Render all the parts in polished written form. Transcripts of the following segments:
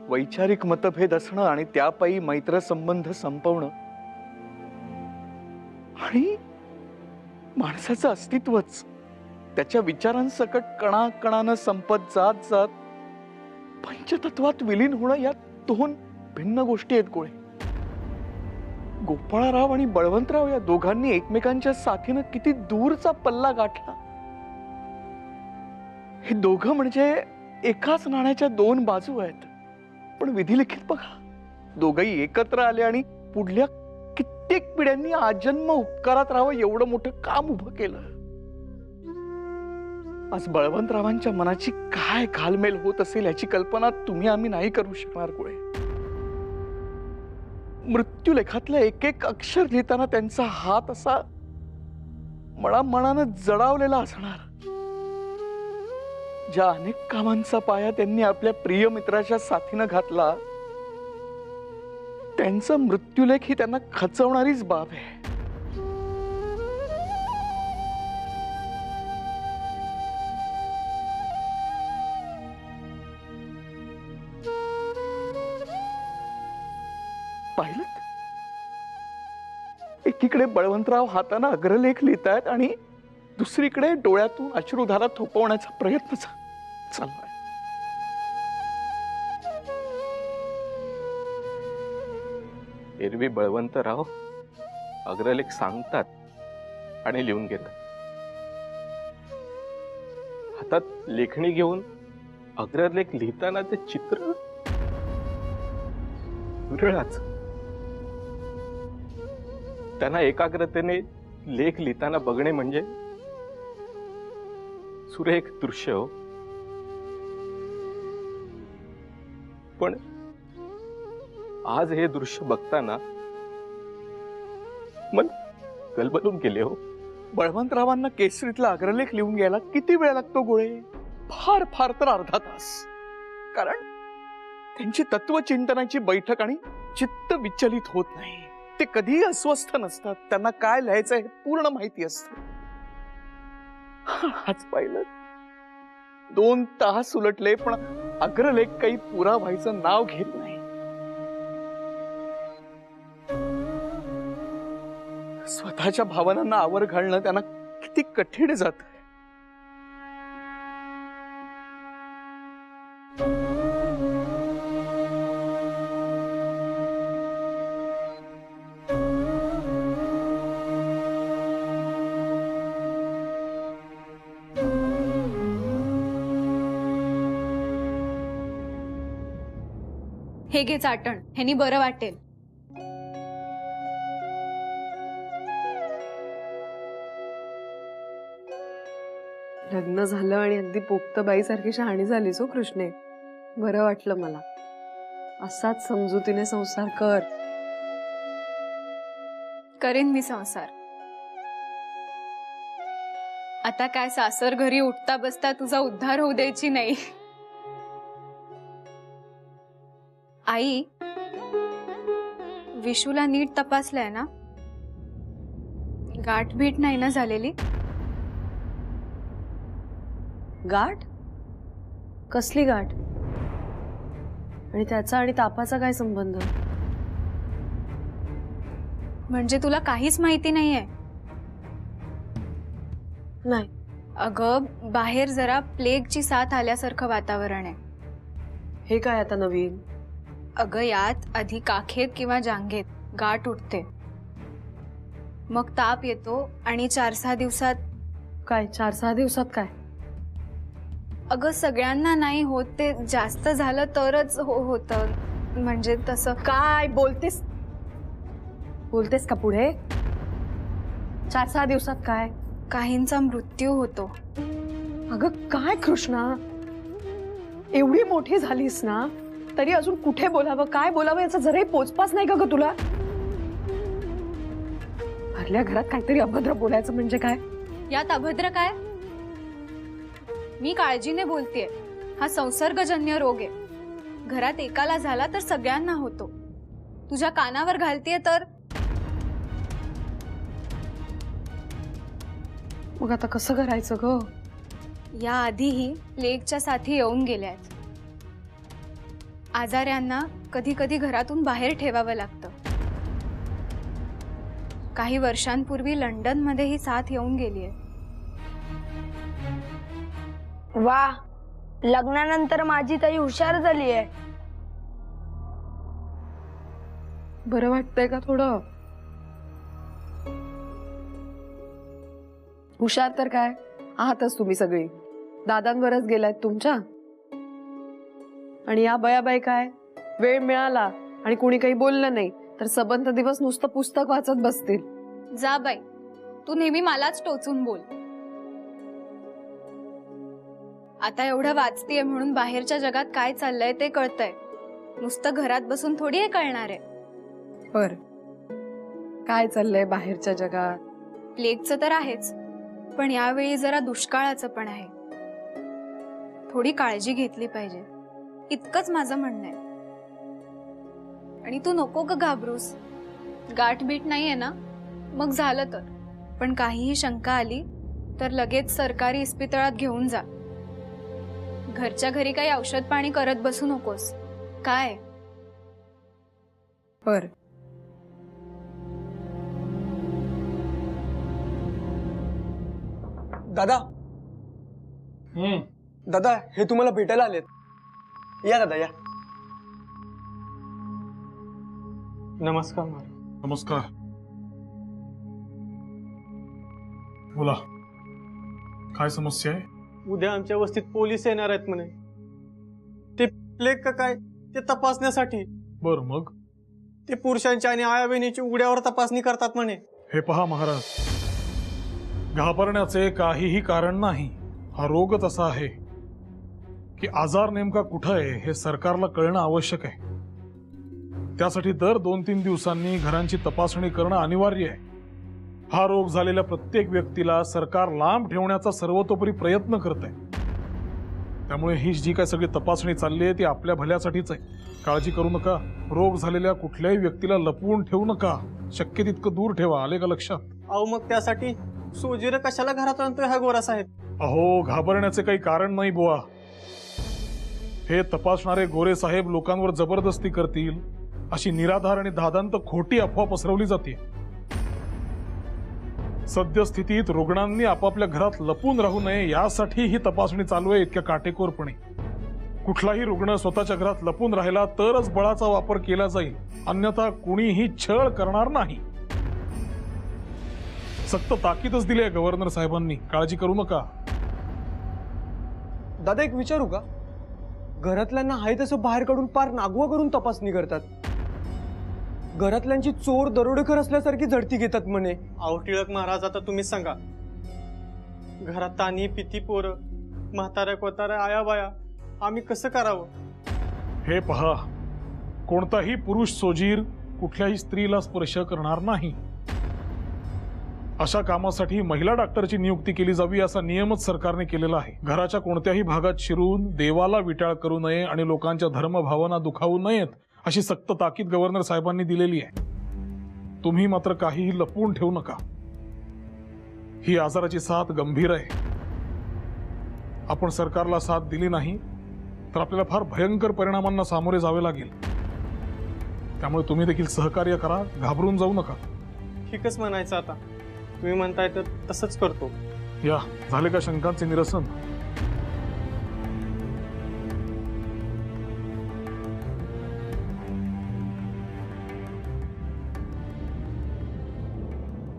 वैचारिक मतभेद असणं आणि त्यापायी मैत्र संबंध संपवणं आणि माणसाचं अस्तित्वच त्याच्या विचारांसकट कणाकणानं संपत जात जात पंचतत्वात विलीन होणं, या दोन भिन्न गोष्टी आहेत गोळे. गोपाळराव आणि बळवंतराव या दोघांनी एकमेकांच्या साथीनं किती दूरचा पल्ला गाठला. हे दोघं म्हणजे एकाच नाण्याच्या दोन बाजू आहेत. पण विधिलिखित बघा, दोघही एकत्र आले आणि पुढल्या कित्येक पिढ्यांनी आजन्म उपकारात राहावं एवढं मोठं काम उभं केलं. आज बळवंतरावांच्या मनाची काय घालमेल होत असेल याची कल्पना तुम्ही आम्ही नाही करू शकणार गोळे. मृत्यूलेखातलं एक एक अक्षर लिहिताना त्यांचा हात असा मनानं जडावलेला असणार. ज्या अनेक कामांचा पाया त्यांनी आपल्या प्रिय मित्राच्या साथीनं घातला, त्यांचा मृत्यूलेख ही त्यांना खचवणारीच बाब आहे. पाहिलं, एकीकडे बळवंतराव हाताने अग्रलेख लिहितायत आणि दुसरीकडे डोळ्यातून अश्रुधारा थोपवण्याचा प्रयत्न चाललाय. एरवी बळवंतराव अग्रलेख सांगतात आणि लिहून घेतात. हातात लेखणी घेऊन अग्रलेख लिहिताना ते चित्र विरळाच. त्यांना एकाग्रतेने लेख लिहिताना बघणे म्हणजे सुरेख दृश्य हो. पण आज हे दृश्य बघताना मन गलबलून गेले हो. बळवंतरावांना केसरीतला अग्रलेख लिहून घ्यायला किती वेळ लागतो गोळे? फार फार तर अर्धा तास. कारण त्यांची तत्वचिंतनाची बैठक आणि चित्त विचलित होत नाही. ते कधीही अस्वस्थ नसतात. त्यांना काय लिहायचं हे पूर्ण माहिती असतं. आज पाहिलं, 2 तास उलटले पण अग्रलेख काही पुरा व्हायचं नाव घेत नाही. स्वतःच्या भावनांना आवर घालणं त्यांना किती कठीण जात. हे घे चाटण, ह्यानी बरं वाटेल. लग्न झालं आणि अगदी पोक्त बाईसारखी शहाणी झालीस हो कृष्णे. बरं वाटलं मला. असाच समजुतीने संसार कर. करेन मी संसार. आता काय सासर घरी उठता बसता तुझा उद्धार होऊ द्यायची नाही. आई, विशूला नीट तपासलंय ना? गाठभीट नाही ना झालेली? गाठ? कसली गाठ? आणि त्याचा आणि तापाचा काय संबंध? म्हणजे तुला काहीच माहिती नाहीये? नाही. अगं, बाहेर जरा प्लेगची साथ आल्यासारखं वातावरण आहे. हे काय आता नवीन? अगं, यात आधी काखेत किंवा जांघेत गाठ उठते, मग ताप येतो आणि 4-6 दिवसात. काय 4-6 दिवसात काय? अगं, सगळ्यांना नाही होत. ते जास्त झालं तरच होतं. म्हणजे तसं. काय बोलतेस? बोलतेस का पुढे? 4-6 दिवसात काय? काहींचा मृत्यू होतो. अगं काय कृष्णा, एवढी मोठी झालीस ना तरी अजून कुठे बोलावं, काय बोलावं याचा जराही पोचपास नाही का ग तुला? भरल्या घरात काहीतरी अभद्र बोलायचं म्हणजे काय? यात अभद्र काय? मी काळजीने बोलतेय. हा संसर्गजन्य रोग आहे. घरात एकाला झाला तर सगळ्यांना होतो. तुझ्या कानावर घालतेय तर. मग आता कसं करायचं ग? या आधीही प्लेगच्या साथी येऊन गेल्या आहेत. आजाऱ्यांना कधी कधी घरातून बाहेर ठेवावं लागतं. काही वर्षांपूर्वी लंडनमध्ये ही साथ येऊन गेलीये. वा, लग्नानंतर माझी ताई हुशार झाली आहे. बरं वाटतंय का थोडं? हुशार तर काय आहातच तुम्ही सगळी. दादांवरच गेलायत तुमच्या. आणि या बयाबाई काय, वेळ मिळाला आणि कुणी काही बोललं नाही तर सबंध दिवस नुसतं पुस्तक वाचत बसतील. जा बाई, तू नेहमी मलाच टोचून बोल. आता एवढं वाचतीये म्हणून बाहेरच्या जगात काय चाललंय ते कळतंय. नुसतं घरात बसून थोडी हे कळणार आहे. बर, काय चाललंय बाहेरच्या जगात? प्लेगचं तर आहेच, पण यावेळी जरा दुष्काळाचं पण आहे. थोडी काळजी घेतली पाहिजे, इतकंच माझं म्हणणं आहे. आणि तू नको ग घाबरूस. गाठबीट नाहीये ना, मग झालं तर. पण काहीही शंका आली तर लगेच सरकारी इस्पितळात घेऊन जा. घरच्या घरी काही औषध पाणी करत बसू नकोस. काय? बर. दादा, दादा हे तुम्हाला भेटायला आलेत. या दादा या. नमस्कार. नमस्कार. बोला, काय समस्या आहे? उद्या आमच्या वस्तीत पोलीस येणार आहेत म्हणे. ते प्लेग का काय ते तपासण्यासाठी. बर, मग? ते पुरुषांच्या आणि आया बहिणीची उघड्यावर तपासणी करतात म्हणे. हे पहा महाराज, घाबरण्याचे काहीही कारण नाही. हा रोगच असा आहे की आजार नेमका कुठं आहे हे सरकारला कळणं आवश्यक आहे. त्यासाठी दर 2-3 दिवसांनी घरांची तपासणी करणं अनिवार्य आहे. हा रोग झालेल्या प्रत्येक व्यक्तीला सरकार लांब ठेवण्याचा सर्वतोपरी प्रयत्न करत आहे. त्यामुळे ही जी काय सगळी तपासणी चालली आहे ती आपल्या भल्यासाठीच आहे. काळजी करू नका. रोग झालेल्या कुठल्याही व्यक्तीला लपवून ठेवू नका. शक्य तितकं दूर ठेवा. आले का लक्षात? अहो, मग त्यासाठी सोजीर कशाला घरात आणतोय हा गोरा साहेब? अहो, घाबरण्याचे काही कारण नाही बुवा. हे तपासणारे गोरे साहेब लोकांवर जबरदस्ती करतील अशी निराधार आणि धादांत खोटी अफवा पसरवली जाते. सद्यस्थितीत रुग्णांनी आपापल्या घरात लपून राहू नये यासाठी ही तपासणी चालू आहे इतक्या काटेकोरपणे. कुठलाही रुग्ण स्वतःच्या घरात लपून राहिला तरच बळाचा वापर केला जाईल, अन्यथा कुणीही छळ करणार नाही. सक्त ताकीदच दिली आहे गव्हर्नर साहेबांनी. काळजी करू नका. दादा एक विचारू का? घरातल्यांना हाय तसं बाहेर काढून पार नागवा करून तपासणी करतात. घरातल्यांची चोर दरोडेखोर असल्यासारखी झडती घेतात म्हणे. अहो टिळक महाराज, आता तुम्हीच सांगा. घरात तानी पिती पोरं, म्हाताऱ्या कोताऱ्या आया बाया, आम्ही कसं करावं? हे पहा, कोणताही पुरुष सोजीर कुठल्याही स्त्रीला स्पर्श करणार नाही. अशा कामासाठी महिला डॉक्टरची नियुक्ती केली जावी असा नियमच सरकारने केलेला आहे. घराच्या कोणत्याही भागात शिरून देवाला विटाळ करू नये आणि लोकांच्या धर्मभावना दुखावू नयेत अशी सक्त ताकीद गव्हर्नर साहेबांनी दिलेली आहे. तुम्ही मात्र काहीही लपवून ठेवू नका. ही आजाराची साथ गंभीर आहे. आपण सरकारला साथ दिली नाही तर आपल्याला फार भयंकर परिणामांना सामोरे जावे लागेल. त्यामुळे तुम्ही देखील सहकार्य करा. घाबरून जाऊ नका. ठीकच म्हणायचं. आता तुम्ही म्हणताय तर तसंच करतो. या, झाले का शंकांचे निरसन?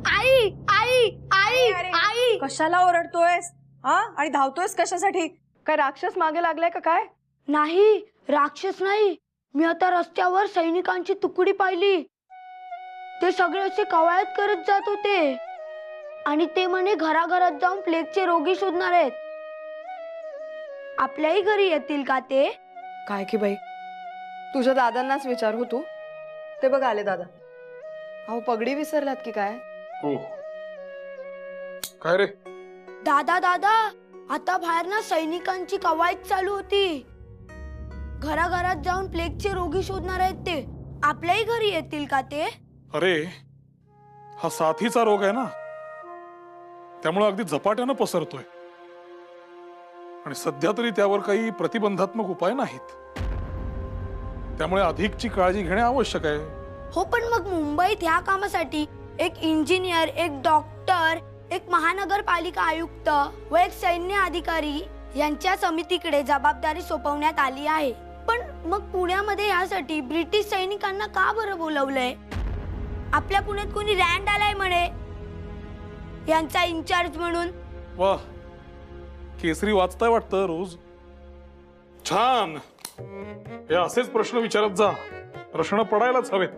आई आई आई आई, कशाला ओरडतोयस हा? आणि धावतोयस कशासाठी? काय राक्षस मागे लागलाय का काय? नाही, राक्षस नाही. मी आता रस्त्यावर सैनिकांची तुकडी पाहिली. ते सगळे असे कवायत करत जात होते आणि ते म्हणे घराघरात जाऊन प्लेगचे रोगी शोधणार आहेत. आपल्याही घरी येतील का ते? काय की बाई, तुझ्या दादांनाच विचार हो तू. ते बघ आले दादा. अहो, पगडी विसरलात की काय? हो. काय रे? दादा दादा, आता बाहेर ना सैनिकांची कवायत चालू होती. घराघरात जाऊन प्लेगचे रोगी शोधणार आहेत ते. आपल्याही घरी येतील का ते? अरे, हा साथीचा रोग आहे ना, त्यामुळे अगदी झपाट्यानं पसरतोय आणि सध्या तरी त्यावर काही प्रतिबंधात्मक उपाय नाहीत. त्यामुळे अधिकची काळजी घेणे आवश्यक आहे. हो, पण मग मुंबईत ह्या कामासाठी एक इंजिनियर, एक डॉक्टर, एक महानगरपालिका आयुक्त व एक सैन्य अधिकारी यांच्या समितीकडे जबाबदारी सोपवण्यात आली आहे. पण मग पुण्यामध्ये यासाठी ब्रिटिश सैनिकांना का बरं बोलवलंय? आपल्या पुण्यात कोणी रँड आलाय म्हणे यांचा इन्चार्ज म्हणून. वाह, केसरी वाचताय वाटतं रोज. छान. हे असेच प्रश्न विचारत जा. प्रश्न पडायलाच हवेत,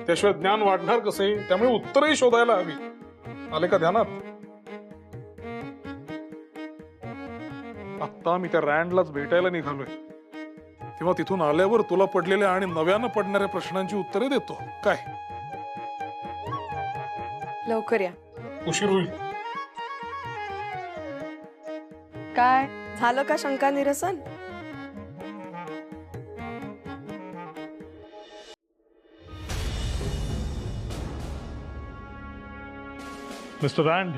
त्याशिवाय ज्ञान वाढणार कसे? त्यामुळे उत्तरही शोधायला हवी. आले का ध्यानात? आत्ता मी त्या रँडलाच भेटायला निघालोय, तेव्हा तिथून आल्यावर तुला पडलेल्या आणि नव्यानं पडणाऱ्या प्रश्नांची उत्तरे देतो. काय लवकर या. उशीर होईल. काय झालं का शंका निरसन? Mr. Rand,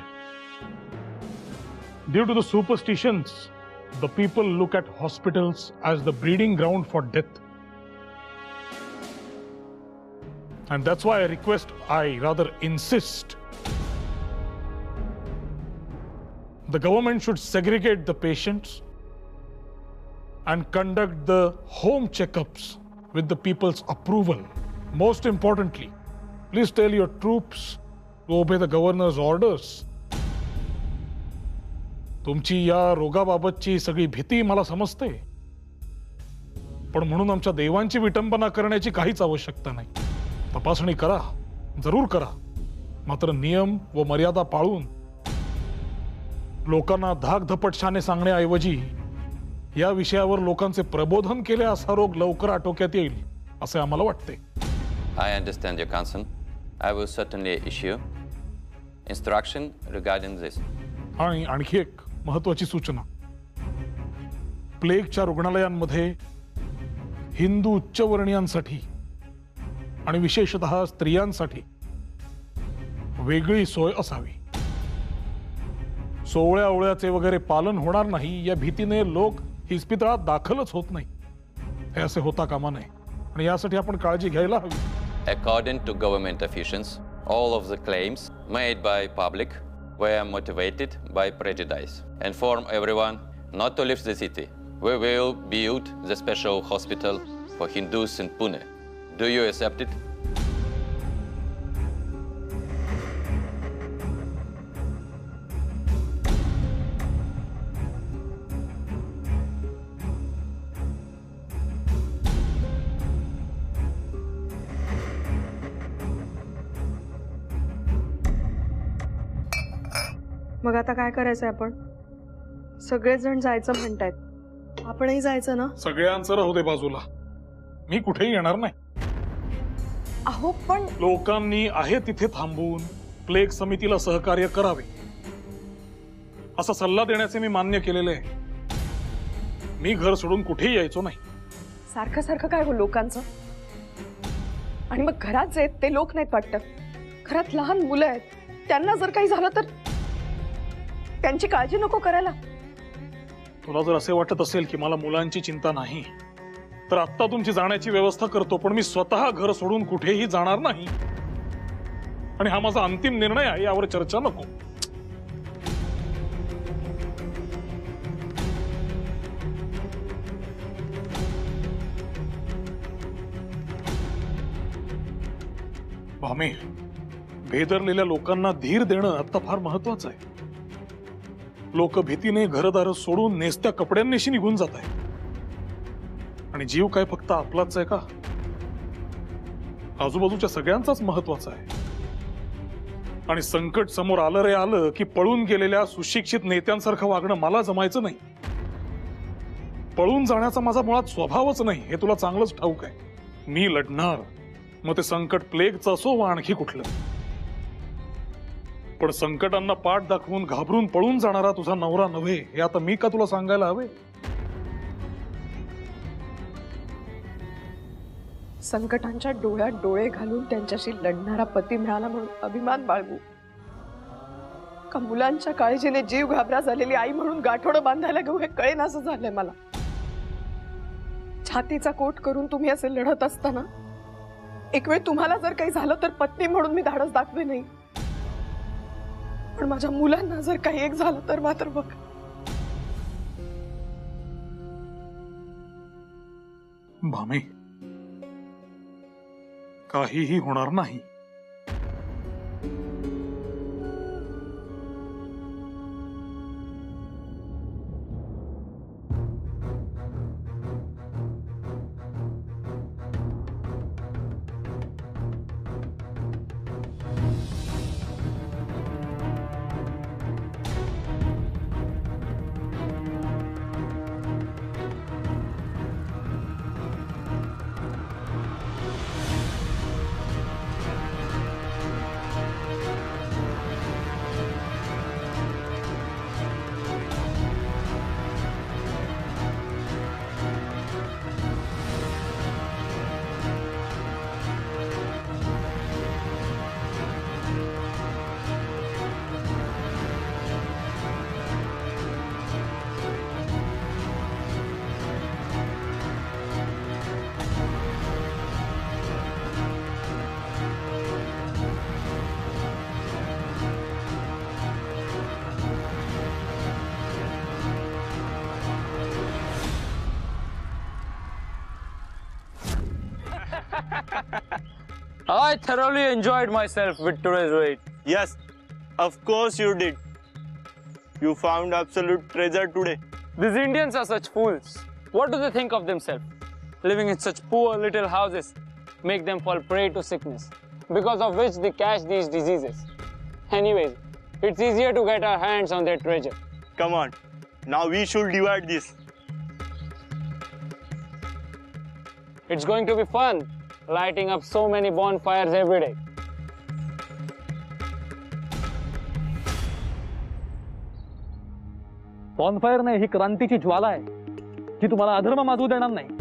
due to the superstitions, the people look at hospitals as the breeding ground for death. And that's why I rather insist, the government should segregate the patients and conduct the home checkups with the people's approval. Most importantly, please tell your troops to obey the governor's orders. तुमची या रोगाबाबतची सगळी भीती मला समजते, पण म्हणून आमच्या देवांची विटंबना करण्याची काहीच आवश्यकता नाही. तपासणी करा, जरूर करा, मात्र नियम व मर्यादा पाळून. लोकांना धाकधपटशाने सांगण्याऐवजी या विषयावर लोकांचे प्रबोधन केले असा रोग लवकर आटोक्यात येईल असे आम्हाला वाटते. I understand your concern. I will certainly issue instruction regarding this. आणि आणखी एक महत्वाची सूचना. प्लेगच्या रुग्णालयांमध्ये हिंदू उच्चवर्णीयांसाठी आणि विशेषतः स्त्रियांसाठी वेगळी सोय असावी. सोवळ्या ओवळ्याचे वगैरे पालन होणार नाही या भीतीने लोक इस्पितळात दाखलच होत नाही. हे असे होता कामा नये आणि यासाठी आपण काळजी घ्यायला हवी. According to government officials, all of the claims made by public were motivated by prejudice. Inform everyone not to leave the city. We will build the special hospital for Hindus in Pune. Do you accept it? मग आता काय करायचंय आपण? सगळेच जण जायचं म्हणतायत, आपणही जायचं ना? सगळ्यांचं राहू दे बाजूला, मी कुठेही येणार नाही. अहो पण लोकांनी आहे तिथे थांबून प्लेग समितीला सहकार्य करावे असा सल्ला देण्याचे मी मान्य केलेले आहे. मी घर सोडून कुठेही यायचो नाही. सारखं सारखं काय हो लोकांचं? आणि मग घरात जे ते लोक नाहीत वाटतं? घरात लहान मुलं आहेत, त्यांना जर काही झालं तर त्यांची काळजी नको करायला? तुला जर असे वाटत असेल की मला मुलांची चिंता नाही तर आत्ता तुमची जाण्याची व्यवस्था करतो, पण मी स्वतः घर सोडून कुठेही जाणार नाही. आणि हा माझा अंतिम निर्णय आहे, यावर चर्चा नको. भामे, भेदरलेल्या लोकांना धीर देणं आता फार महत्वाचं आहे. लोक भीतीने घरदार सोडून नेसत्या कपड्यांनीशी निघून जात आहे. आणि जीव काय फक्त आपलाच आहे का? आजूबाजूच्या सगळ्यांचाच महत्वाचा आहे. आणि संकट समोर आलं रे आलं की पळून गेलेल्या सुशिक्षित नेत्यांसारखं वागणं मला जमायचं नाही. पळून जाण्याचा माझा मुळात स्वभावच नाही, हे तुला चांगलंच ठाऊक आहे. मी लढणार, मग ते संकट प्लेगचं असो वा आणखी कुठलं. पण संकटांना पाठ दाखवून घाबरून पळून जाणारा तुझा नवरा नव्हे, हे आता मी का तुला सांगायला हवे? संकटांच्या डोळ्यात डोळे घालून त्यांच्याशी लढणारा पती मिळाला म्हणून अभिमान बाळगू का मुलांच्या काळजीने जीव घाबरा झालेली आई म्हणून गाठोडं बांधायला घेऊ, हे कळेनासं झालंय मला. छातीचा कोट करून तुम्ही असे लढत असताना एक वेळ तुम्हाला जर काही झालं तर पत्नी म्हणून मी धाडस दाखवे नाही, पण माझ्या मुलांना जर काही एक झालं तर मात्र बघ. भामे, काहीही होणार नाही. I thoroughly enjoyed myself with today's raid. Yes, of course you did. You found absolute treasure today. These Indians are such fools. What do they think of themselves? Living in such poor little houses make them fall prey to sickness, because of which they catch these diseases. Anyways, it's easier to get our hands on their treasure. Come on, now we should divide this. It's going to be fun, lighting up so many bonfires every day. Bonfire नाही, ही क्रांतीची ज्वाला आहे जी तुम्हाला अधर्म माजवू देणार नाही.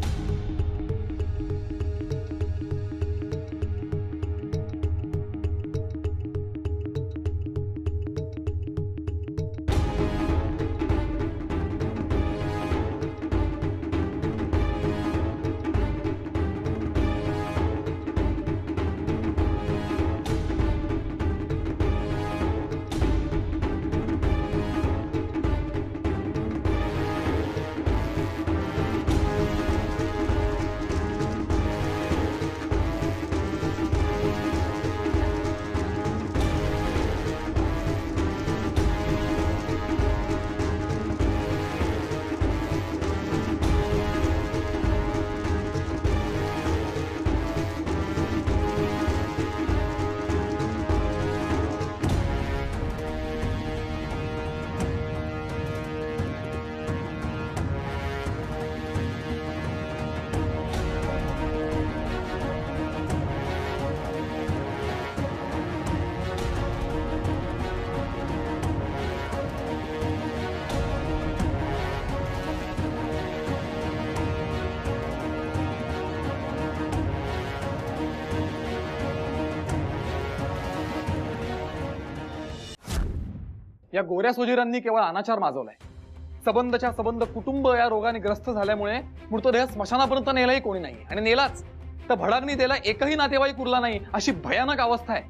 या गोऱ्या सोजिरांनी केवळ अनाचार माजवलाय. सबंधच्या सबंध कुटुंब या रोगाने ग्रस्त झाल्यामुळे मृतदेह स्मशानापर्यंत नेलाही कोणी नाही, आणि नेलाच तर भडागणी द्यायला एकही नातेवाईक उरला नाही, अशी भयानक अवस्था आहे.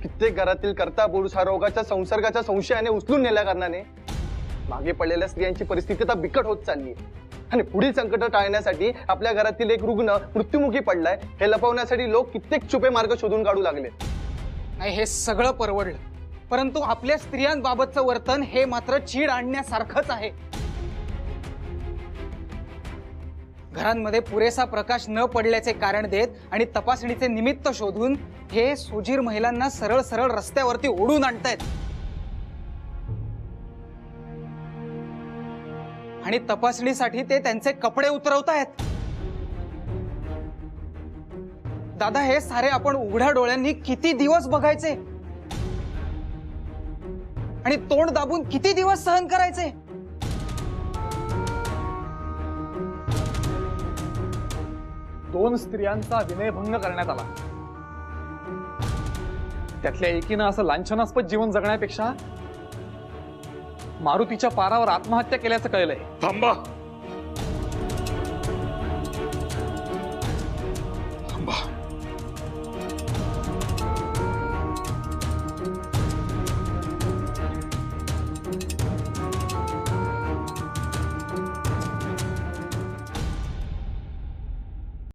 कित्येक घरातील करता पुरुष हा रोगाच्या संसर्गाच्या संशयाने उचलून नेल्या कारणाने मागे पडलेल्या स्त्रियांची परिस्थिती आता बिकट होत चालली आहे. आणि पुढील संकट टाळण्यासाठी आपल्या घरातील एक रुग्ण मृत्युमुखी पडलाय हे लपवण्यासाठी लोक कित्येक छुपे मार्ग शोधून काढू लागले. हे सगळं परवडलं, परंतु आपल्या स्त्रियांबाबतचं वर्तन हे मात्र चीड आणण्यासारखंच आहे. घरांमध्ये पुरेसा प्रकाश न पडल्याचे कारण देत आणि तपासणीचे निमित्त शोधून हे सोजीर महिलांना सरळ सरळ रस्त्यावरती ओढून आणतायत. आणि तपासणीसाठी ते त्यांचे कपडे उतरवतायत. दादा, हे सारे आपण उघड्या डोळ्यांनी किती दिवस बघायचे आणि तोंड दाबून किती दिवस सहन करायचे? दोन स्त्रियांचा विनयभंग करण्यात आला, त्यातल्या एकीनं असं लांछनास्पद जीवन जगण्यापेक्षा मारुतीच्या पारावर आत्महत्या केल्याचं कळलंय. थांबा.